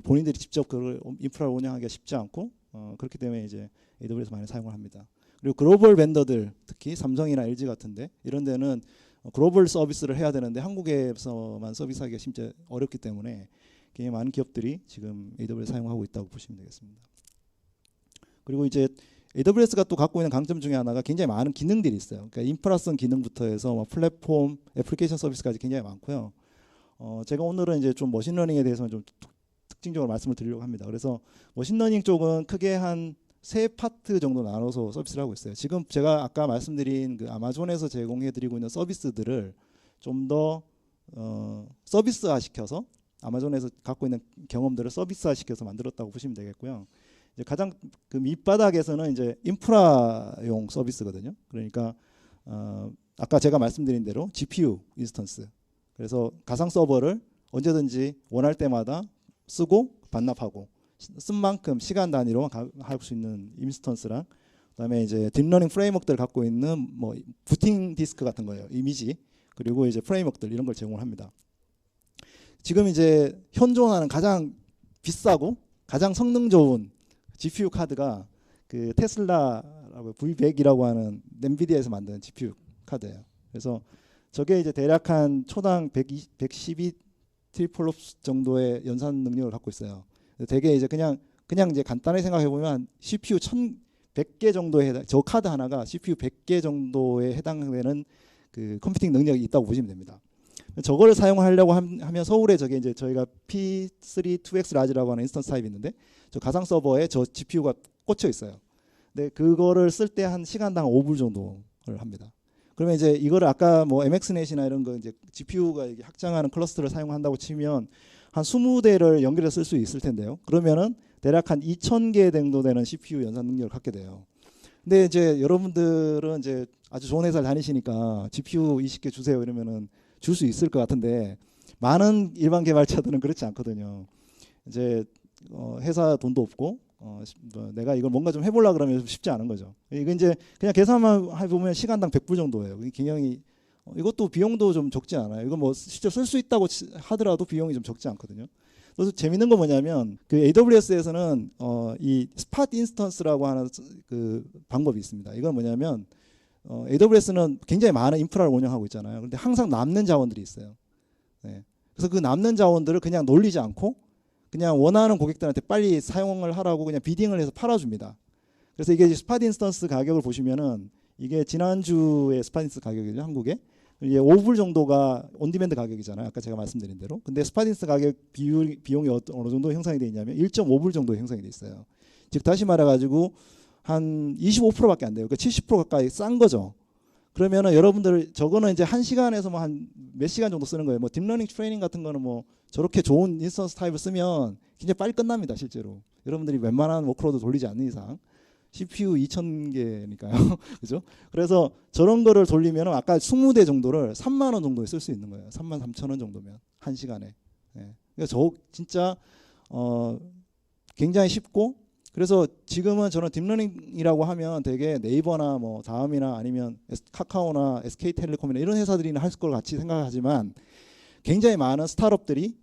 본인들이 직접 그걸 인프라를 운영하기가 쉽지 않고 그렇기 때문에 이제 AWS 많이 사용을 합니다. 그리고 글로벌 벤더들 특히 삼성이나 LG 같은데 이런 데는 글로벌 서비스를 해야 되는데 한국에서만 서비스하기가 진짜 어렵기 때문에 굉장히 많은 기업들이 지금 AWS 사용하고 있다고 보시면 되겠습니다. 그리고 이제 AWS가 또 갖고 있는 강점 중에 하나가 굉장히 많은 기능들이 있어요. 그러니까 인프라성 기능부터 해서 뭐 플랫폼, 애플리케이션 서비스까지 굉장히 많고요. 제가 오늘은 이제 좀 머신러닝에 대해서는 좀 특징적으로 말씀을 드리려고 합니다. 그래서 머신러닝 쪽은 크게 한 세 파트 정도 나눠서 서비스를 하고 있어요. 지금 제가 아까 말씀드린 그 아마존에서 제공해드리고 있는 서비스들을 좀 더 서비스화 시켜서 아마존에서 갖고 있는 경험들을 서비스화 시켜서 만들었다고 보시면 되겠고요. 이제 가장 그 밑바닥에서는 이제 인프라용 서비스거든요. 그러니까 아까 제가 말씀드린 대로 GPU 인스턴스. 그래서 가상 서버를 언제든지 원할 때마다 쓰고 반납하고 쓴 만큼 시간 단위로 할 수 있는 인스턴스랑 그다음에 이제 딥러닝 프레임워크들 갖고 있는 뭐 부팅 디스크 같은 거예요. 이미지 그리고 이제 프레임워크들 이런 걸 제공을 합니다. 지금 이제 현존하는 가장 비싸고 가장 성능 좋은 GPU 카드가 그 테슬라라고 V100이라고 하는 엔비디아에서 만든 GPU 카드예요. 그래서 저게 이제 대략 한 초당 112 트리플롭스 정도의 연산 능력을 갖고 있어요. 되게 이제 그냥 이제 간단하게 생각해 보면 CPU 100개 정도에 저 카드 하나가 CPU 100개 정도에 해당되는 그 컴퓨팅 능력이 있다고 보시면 됩니다. 저거를 사용하려고 하면 서울에 저게 이제 저희가 P3 2X 라지라고 하는 인스턴스 타입이 있는데 저 가상 서버에 저 GPU가 꽂혀 있어요. 근데 그거를 쓸 때 한 시간당 5불 정도를 합니다. 그러면 이제 이거를 아까 뭐 MXNet이나 이런 거 이제 GPU가 이게 확장하는 클러스터를 사용한다고 치면 한 20대를 연결해서 쓸 수 있을 텐데요. 그러면은 대략 한 2,000개 정도 되는 CPU 연산 능력을 갖게 돼요. 근데 이제 여러분들은 이제 아주 좋은 회사를 다니시니까 GPU 20개 주세요 이러면은 줄 수 있을 것 같은데 많은 일반 개발자들은 그렇지 않거든요. 이제 회사 돈도 없고 내가 이걸 뭔가 좀 해보려 그러면 쉽지 않은 거죠. 이거 이제 그냥 계산만 해보면 시간당 100불 정도예요. 굉장히 이것도 비용도 좀 적지 않아요. 이거 뭐 실제 쓸 수 있다고 하더라도 비용이 좀 적지 않거든요. 그래서 재밌는 건 뭐냐면 그 AWS에서는 이 스팟 인스턴스라고 하는 그 방법이 있습니다. 이건 뭐냐면 AWS는 굉장히 많은 인프라를 운영하고 있잖아요. 그런데 항상 남는 자원들이 있어요. 네. 그래서 그 남는 자원들을 그냥 놀리지 않고 그냥 원하는 고객들한테 빨리 사용을 하라고 그냥 비딩을 해서 팔아줍니다. 그래서 이게 스팟 인스턴스 가격을 보시면은 이게 지난주에 스팟 인스턴스 가격이죠, 한국에. 이게 5불 정도가 온디맨드 가격이잖아요. 아까 제가 말씀드린 대로. 근데 스팟 인스턴스 가격 비용이 어느 정도 형성이 되어 있냐면 1.5불 정도 형성이 되어 있어요. 즉 다시 말해가지고 한 25%밖에 안 돼요. 그러니까 70% 가까이 싼 거죠. 그러면은 여러분들 저거는 이제 1시간에서 뭐 한 몇 시간 정도 쓰는 거예요. 뭐 딥러닝 트레이닝 같은 거는 뭐 저렇게 좋은 인스턴스 타입을 쓰면 굉장히 빨리 끝납니다, 실제로. 여러분들이 웬만한 워크로드 돌리지 않는 이상. CPU 2,000개니까요. 그죠? 그래서 저런 거를 돌리면 아까 20대 정도를 3만 원 정도에 쓸 수 있는 거예요. 33,000원 정도면 1시간에. 네. 그러니까 저 진짜 굉장히 쉽고 그래서 지금은 저는 딥러닝이라고 하면 되게 네이버나 뭐 다음이나 아니면 카카오나 SK텔레콤이나 이런 회사들이나 할 걸 같이 생각하지만 굉장히 많은 스타트업들이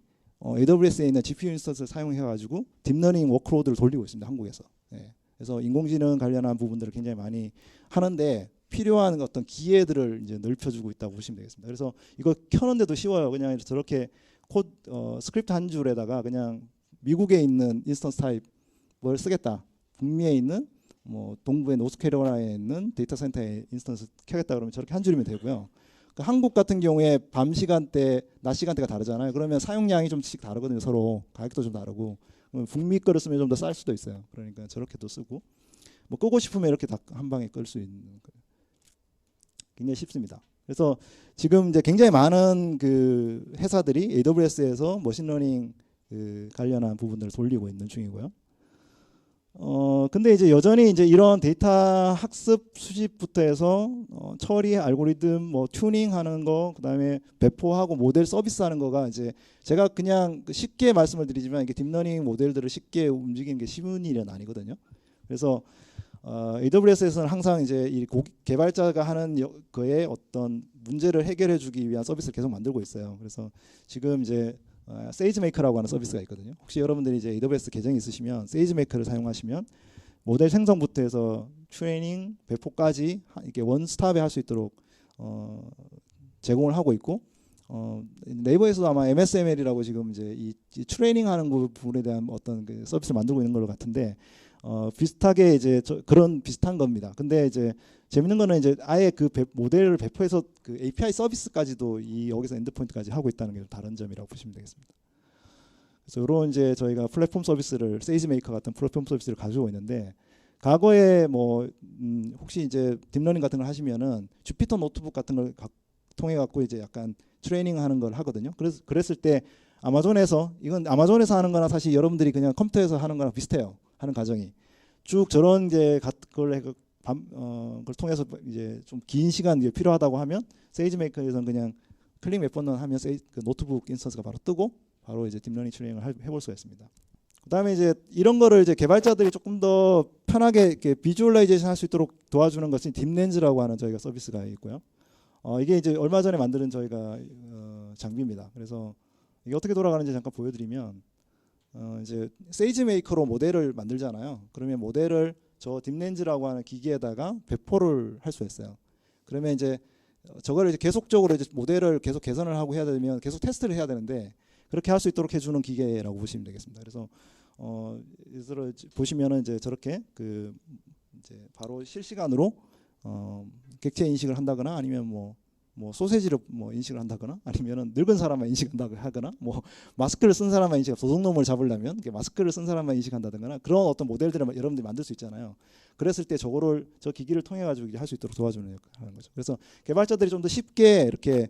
AWS에 있는 GPU 인스턴스를 사용해 가지고 딥러닝 워크로드를 돌리고 있습니다, 한국에서. 네. 그래서 인공지능 관련한 부분들을 굉장히 많이 하는데 필요한 어떤 기회들을 이제 넓혀주고 있다고 보시면 되겠습니다. 그래서 이거 켜는데도 쉬워요. 그냥 저렇게 스크립트 한 줄에다가 그냥 미국에 있는 인스턴스 타입을 쓰겠다. 북미에 있는 뭐 동부의 노스캐롤라이나에 있는 데이터 센터에 인스턴스 켜겠다 그러면 저렇게 한 줄이면 되고요. 그러니까 한국 같은 경우에 밤 시간대, 낮 시간대가 다르잖아요. 그러면 사용량이 좀씩 다르거든요. 서로 가격도 좀 다르고. 북미 거를 쓰면 좀 더 쌀 수도 있어요. 그러니까 저렇게도 쓰고 뭐 끄고 싶으면 이렇게 다 한 방에 끌 수 있는 거예요. 굉장히 쉽습니다. 그래서 지금 이제 굉장히 많은 그 회사들이 AWS에서 머신러닝 그 관련한 부분들을 돌리고 있는 중이고요. 근데 이제 여전히 이제 이런 데이터 학습 수집부터 해서 처리, 알고리즘, 뭐 튜닝하는 거, 그다음에 배포하고 모델 서비스하는 거가 이제 제가 그냥 쉽게 말씀을 드리지만 이게 딥러닝 모델들을 쉽게 움직이는 게 쉬운 일은 아니거든요. 그래서 AWS에서는 항상 이제 이 개발자가 하는 거에 어떤 문제를 해결해주기 위한 서비스를 계속 만들고 있어요. 그래서 지금 이제 세이지메이커라고 하는 서비스가 있거든요. 혹시 여러분들이 이제 AWS 계정이 있으시면 세이지메이커를 사용하시면 모델 생성부터 해서 트레이닝, 배포까지 이렇게 원스톱에 할 수 있도록 제공을 하고 있고 네이버에서도 아마 MSML이라고 지금 이제 이 트레이닝하는 부분에 대한 어떤 그 서비스를 만들고 있는 것 같은데 비슷하게 이제 그런 비슷한 겁니다. 근데 이제 재밌는 거는 이제 아예 그 모델을 배포해서 그 API 서비스까지도 이 여기서 엔드포인트까지 하고 있다는 게 다른 점이라고 보시면 되겠습니다. 그래서 이런 이제 저희가 플랫폼 서비스를 세이지메이커 같은 플랫폼 서비스를 가지고 있는데 과거에 뭐 혹시 이제 딥러닝 같은 걸 하시면은 주피터 노트북 같은 걸 통해 갖고 이제 약간 트레이닝하는 걸 하거든요. 그래서 그랬을 때 아마존에서 이건 아마존에서 하는 거나 사실 여러분들이 그냥 컴퓨터에서 하는 거랑 비슷해요. 하는 과정이 쭉 저런 이제 그걸 통해서 이제 좀 긴 시간 필요하다고 하면 세이지메이커에서는 그냥 클릭 몇 번만 하면 그 노트북 인스턴스가 바로 뜨고 바로 이제 딥러닝 트레이닝을 해볼 수가 있습니다. 그다음에 이제 이런 거를 이제 개발자들이 조금 더 편하게 이렇게 비주얼라이제이션 할 수 있도록 도와주는 것이 딥렌즈라고 하는 저희가 서비스가 있고요. 이게 이제 얼마 전에 만든 저희가 장비입니다. 그래서 이게 어떻게 돌아가는지 잠깐 보여드리면 이제 세이지메이커로 모델을 만들잖아요. 그러면 모델을 저 딥렌즈라고 하는 기기에다가 배포를 할 수 있어요. 그러면 이제 저거를 이제 계속적으로 이제 모델을 계속 개선을 하고 해야 되면 계속 테스트를 해야 되는데 그렇게 할 수 있도록 해주는 기계라고 보시면 되겠습니다. 그래서 예를 보시면은 이제 저렇게 그 이제 바로 실시간으로 객체 인식을 한다거나 아니면 뭐 소세지를 뭐 인식을 한다거나 아니면은 늙은 사람만 인식한다고 하거나 뭐 마스크를 쓴 사람만 도둑놈을 잡으려면 마스크를 쓴 사람만 인식한다거나 그런 어떤 모델들을 여러분들이 만들 수 있잖아요. 그랬을 때 저거를 저 기기를 통해 가지고 할 수 있도록 도와주는 역할을 하는 거죠. 그래서 개발자들이 좀 더 쉽게 이렇게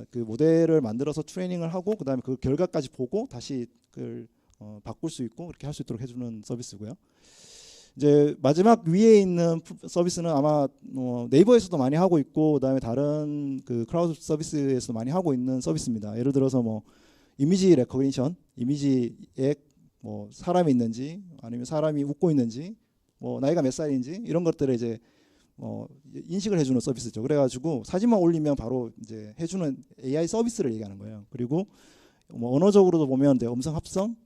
그 모델을 만들어서 트레이닝을 하고 그다음에 그 결과까지 보고 다시 그걸 바꿀 수 있고 그렇게 할 수 있도록 해주는 서비스고요. 이제 마지막 위에 있는 서비스는 아마 네이버에서도 많이 하고 있고 그다음에 다른 그 클라우드 서비스에서도 많이 하고 있는 서비스입니다. 예를 들어서 뭐 이미지 레코그니션, 이미지에 뭐 사람이 있는지 아니면 사람이 웃고 있는지 뭐 나이가 몇 살인지 이런 것들을 이제 인식을 해주는 서비스죠. 그래가지고 사진만 올리면 바로 이제 해주는 AI 서비스를 얘기하는 거예요. 그리고 뭐 언어적으로도 보면 음성 합성,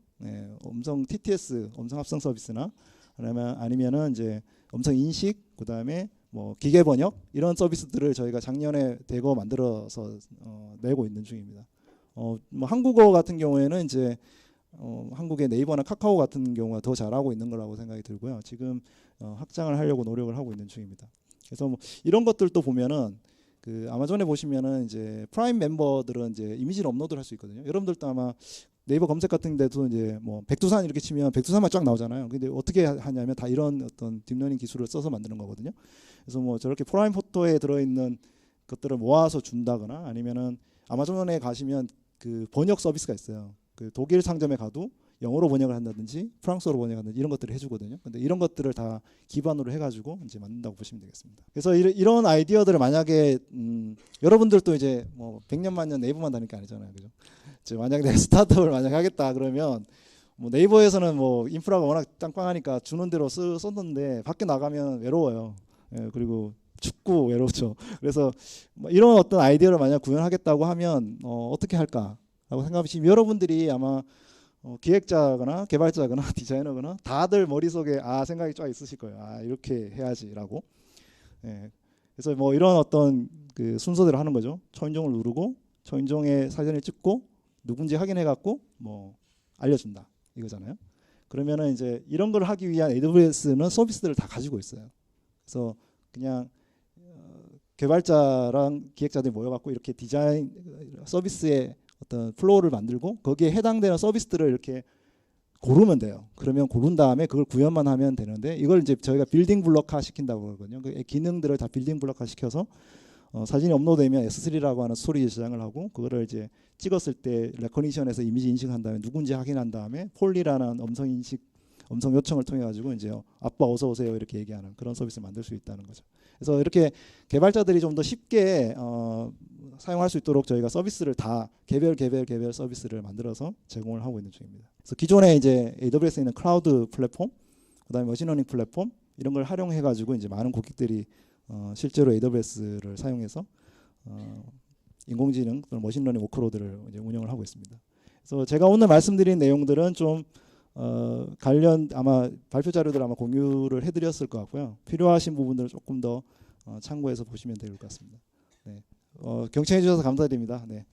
음성 TTS, 음성 합성 서비스나 아니면은 이제 음성 인식, 그다음에 뭐 기계 번역 이런 서비스들을 저희가 작년에 대거 만들어서 내고 있는 중입니다. 뭐 한국어 같은 경우에는 이제 한국의 네이버나 카카오 같은 경우가 더 잘하고 있는 거라고 생각이 들고요. 지금 확장을 하려고 노력을 하고 있는 중입니다. 그래서 뭐 이런 것들도 보면은 그 아마존에 보시면은 이제 프라임 멤버들은 이제 이미지를 업로드를 할 수 있거든요. 여러분들도 아마 네이버 검색 같은 데도 이제 뭐 백두산 이렇게 치면 백두산만 쫙 나오잖아요. 근데 어떻게 하냐면 다 이런 어떤 딥러닝 기술을 써서 만드는 거거든요. 그래서 뭐 저렇게 프라임 포토에 들어있는 것들을 모아서 준다거나 아니면은 아마존에 가시면 그 번역 서비스가 있어요. 그 독일 상점에 가도 영어로 번역을 한다든지 프랑스어로 번역한다든지 이런 것들을 해주거든요. 근데 이런 것들을 다 기반으로 해가지고 이제 만든다고 보시면 되겠습니다. 그래서 이런 아이디어들을 만약에 여러분들도 이제 뭐 100년 만년 네이버만 다닐 게 아니잖아요, 그죠? 만약에 내가 스타트업을 만약 하겠다 그러면 뭐 네이버에서는 뭐 인프라가 워낙 짱빵하니까 주는 대로 썼는데 밖에 나가면 외로워요. 그리고 춥고 외롭죠. 그래서 뭐 이런 어떤 아이디어를 만약 구현하겠다고 하면 어떻게 할까라고 생각하시면 여러분들이 아마 기획자거나 개발자거나 디자이너거나 다들 머릿속에 생각이 쫙 있으실 거예요. 이렇게 해야지라고. 그래서 뭐 이런 어떤 그 순서대로 하는 거죠. 초인종을 누르고 초인종에 사진을 찍고 누군지 확인해 갖고 뭐 알려준다 이거잖아요. 그러면은 이제 이런 걸 하기 위한 AWS는 서비스들을 다 가지고 있어요. 그래서 그냥 개발자랑 기획자들이 모여갖고 이렇게 디자인 서비스의 어떤 플로우를 만들고 거기에 해당되는 서비스들을 이렇게 고르면 돼요. 그러면 고른 다음에 그걸 구현만 하면 되는데 이걸 이제 저희가 빌딩 블록화 시킨다고 그러거든요. 그 기능들을 다 빌딩 블록화 시켜서 사진이 업로드되면 S3라고 하는 스토리지 저장을 하고 그거를 이제 찍었을 때 레코니션에서 이미지 인식한 다음에 누군지 확인한 다음에 폴리라는 음성 인식 음성 요청을 통해 가지고 이제 아빠 어서 오세요 이렇게 얘기하는 그런 서비스를 만들 수 있다는 거죠. 그래서 이렇게 개발자들이 좀 더 쉽게 사용할 수 있도록 저희가 서비스를 다 개별 서비스를 만들어서 제공을 하고 있는 중입니다. 그래서 기존에 이제 AWS에 있는 클라우드 플랫폼, 그다음에 머신러닝 플랫폼 이런 걸 활용해 가지고 이제 많은 고객들이 실제로 AWS를 사용해서 인공지능 또는 머신러닝 워크로드를 이제 운영을 하고 있습니다. 그래서 제가 오늘 말씀드린 내용들은 좀 관련 아마 발표 자료들 아마 공유를 해드렸을 것 같고요. 필요하신 부분들을 조금 더 참고해서 보시면 될 것 같습니다. 네. 경청해 주셔서 감사드립니다. 네.